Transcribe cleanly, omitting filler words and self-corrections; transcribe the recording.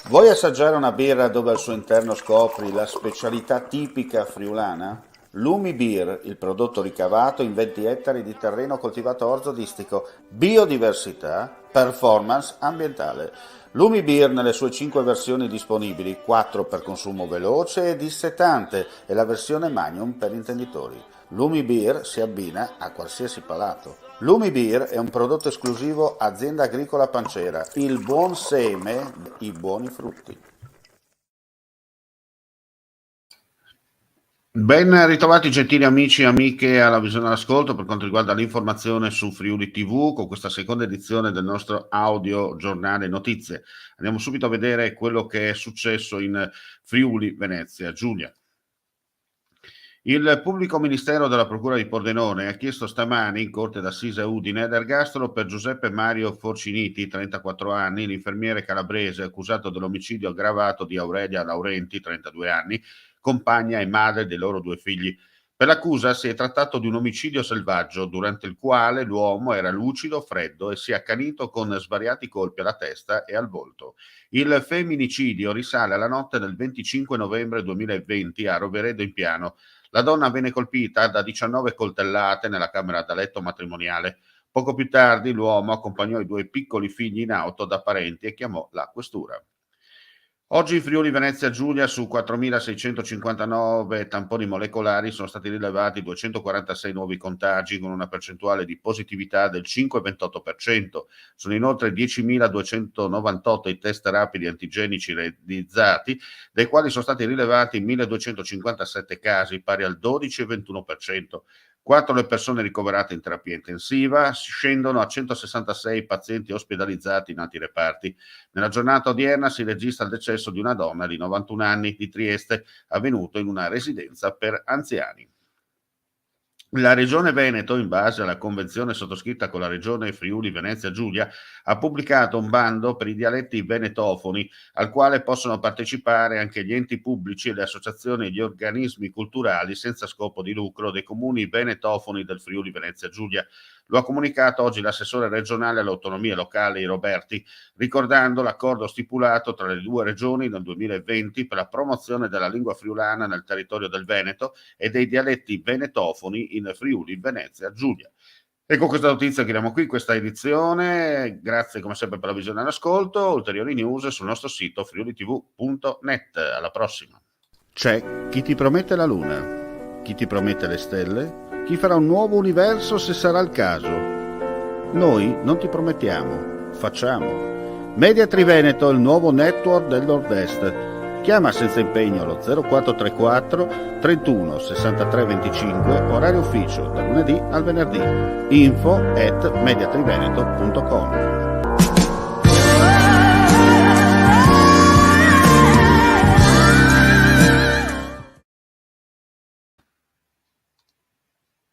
Vuoi assaggiare una birra dove al suo interno scopri la specialità tipica friulana? Lumi Beer, il prodotto ricavato in 20 ettari di terreno coltivato orzodistico, biodiversità, performance ambientale. Lumi Beer nelle sue 5 versioni disponibili, 4 per consumo veloce e dissetante e la versione Magnum per intenditori. Lumi Beer si abbina a qualsiasi palato. Lumi Beer è un prodotto esclusivo Azienda Agricola Pancera, il buon seme, i buoni frutti. Ben ritrovati gentili amici e amiche alla Visione all'Ascolto per quanto riguarda l'informazione su Friuli TV con questa seconda edizione del nostro audio giornale notizie. Andiamo subito a vedere quello che è successo in Friuli Venezia Giulia. Il pubblico ministero della Procura di Pordenone ha chiesto stamani in Corte d'Assise Udine l'ergastolo per Giuseppe Mario Forciniti, 34 anni, l'infermiere calabrese accusato dell'omicidio aggravato di Aurelia Laurenti, 32 anni, compagna e madre dei loro 2 figli. Per l'accusa si è trattato di un omicidio selvaggio durante il quale l'uomo era lucido, freddo e si è accanito con svariati colpi alla testa e al volto. Il femminicidio risale alla notte del 25 novembre 2020 a Roveredo in Piano. La donna venne colpita da 19 coltellate nella camera da letto matrimoniale. Poco più tardi l'uomo accompagnò i 2 piccoli figli in auto da parenti e chiamò la questura. Oggi in Friuli Venezia Giulia su 4.659 tamponi molecolari sono stati rilevati 246 nuovi contagi con una percentuale di positività del 5,28%. Sono inoltre 10.298 i test rapidi antigenici realizzati, dai quali sono stati rilevati 1.257 casi, pari al 12,21%. 4 le persone ricoverate in terapia intensiva, scendono a 166 pazienti ospedalizzati in altri reparti. Nella giornata odierna si registra il decesso di una donna di 91 anni di Trieste, avvenuto in una residenza per anziani. La Regione Veneto, in base alla convenzione sottoscritta con la Regione Friuli Venezia Giulia, ha pubblicato un bando per i dialetti venetofoni, al quale possono partecipare anche gli enti pubblici e le associazioni e gli organismi culturali senza scopo di lucro dei comuni venetofoni del Friuli Venezia Giulia. Lo ha comunicato oggi l'assessore regionale alle autonomie locali Roberti, ricordando l'accordo stipulato tra le 2 regioni nel 2020 per la promozione della lingua friulana nel territorio del Veneto e dei dialetti venetofoni in Friuli Venezia Giulia. E con questa notizia chiudiamo qui questa edizione. Grazie come sempre per la visione e l'ascolto. Ulteriori news sul nostro sito friulitv.net. Alla prossima. C'è chi ti promette la luna, chi ti promette le stelle, chi farà un nuovo universo se sarà il caso. Noi non ti promettiamo, facciamo. Media Triveneto, il nuovo network del Nord-Est. Chiama senza impegno allo 0434 31 63 25, orario ufficio, da lunedì al venerdì. info@mediatriveneto.com.